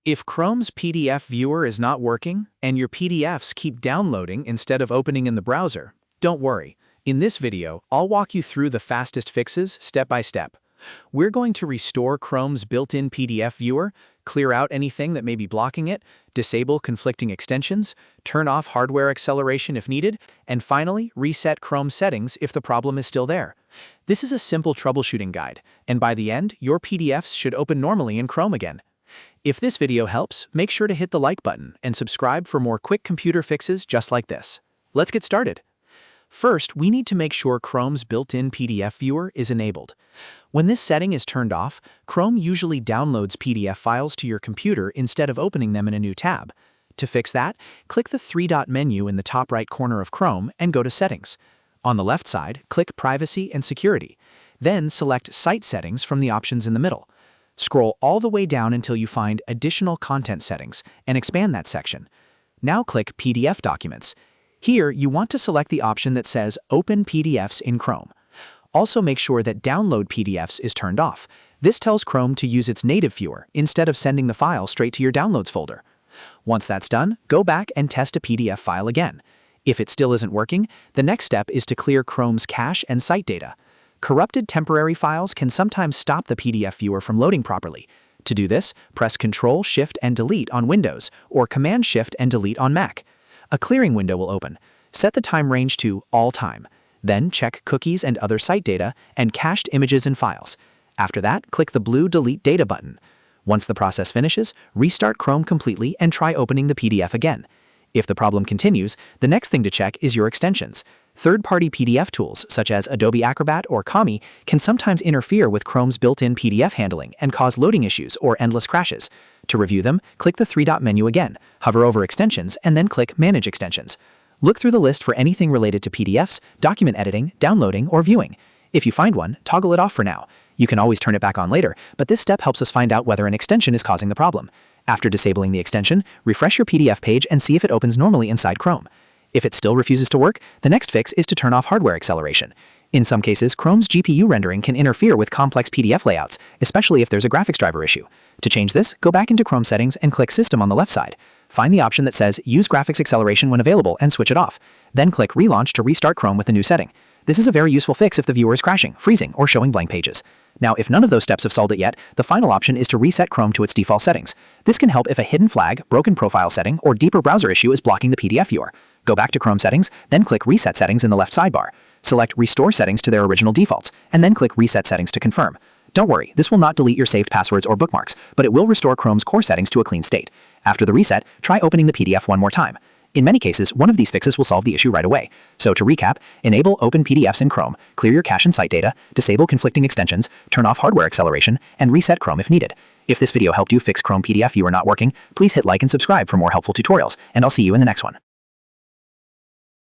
If Chrome's PDF viewer is not working and your PDFs keep downloading instead of opening in the browser, don't worry. In this video, I'll walk you through the fastest fixes step by step. We're going to restore Chrome's built-in PDF viewer, clear out anything that may be blocking it, disable conflicting extensions, turn off hardware acceleration if needed, and finally, reset Chrome settings if the problem is still there. This is a simple troubleshooting guide, and by the end, your PDFs should open normally in Chrome again. If this video helps, make sure to hit the like button and subscribe for more quick computer fixes just like this. Let's get started. First, we need to make sure Chrome's built-in PDF viewer is enabled. When this setting is turned off, Chrome usually downloads PDF files to your computer instead of opening them in a new tab. To fix that, click the three-dot menu in the top right corner of Chrome and go to Settings. On the left side, click Privacy and Security. Then select Site Settings from the options in the middle. Scroll all the way down until you find Additional Content Settings and expand that section. Now click PDF Documents. Here, you want to select the option that says Open PDFs in Chrome. Also make sure that Download PDFs is turned off. This tells Chrome to use its native viewer instead of sending the file straight to your Downloads folder. Once that's done, go back and test a PDF file again. If it still isn't working, the next step is to clear Chrome's cache and site data. Corrupted temporary files can sometimes stop the PDF viewer from loading properly. To do this, press Ctrl, Shift, and Delete on Windows or Command, Shift, and Delete on Mac. A clearing window will open. Set the time range to All Time. Then check cookies and other site data and cached images and files. After that, click the blue Delete Data button. Once the process finishes, restart Chrome completely and try opening the PDF again. If the problem continues, the next thing to check is your extensions. Third-party PDF tools such as Adobe Acrobat or Kami can sometimes interfere with Chrome's built-in PDF handling and cause loading issues or endless crashes. To review them, click the three-dot menu again, hover over Extensions, and then click Manage Extensions. Look through the list for anything related to PDFs, document editing, downloading, or viewing. If you find one, toggle it off for now. You can always turn it back on later, but this step helps us find out whether an extension is causing the problem. After disabling the extension, refresh your PDF page and see if it opens normally inside Chrome. If it still refuses to work, the next fix is to turn off hardware acceleration. In some cases, Chrome's GPU rendering can interfere with complex PDF layouts, especially if there's a graphics driver issue. To change this, go back into Chrome settings and click System on the left side. Find the option that says Use Graphics Acceleration when available and switch it off. Then click Relaunch to restart Chrome with a new setting. This is a very useful fix if the viewer is crashing, freezing, or showing blank pages. Now, if none of those steps have solved it yet, the final option is to reset Chrome to its default settings. This can help if a hidden flag, broken profile setting, or deeper browser issue is blocking the PDF viewer. Go back to Chrome settings, then click Reset Settings in the left sidebar. Select Restore Settings to their original defaults, and then click Reset Settings to confirm. Don't worry, this will not delete your saved passwords or bookmarks, but it will restore Chrome's core settings to a clean state. After the reset, try opening the PDF one more time. In many cases, one of these fixes will solve the issue right away. So to recap, enable Open PDFs in Chrome, clear your cache and site data, disable conflicting extensions, turn off hardware acceleration, and reset Chrome if needed. If this video helped you fix Chrome PDF viewer not working, please hit like and subscribe for more helpful tutorials, and I'll see you in the next one.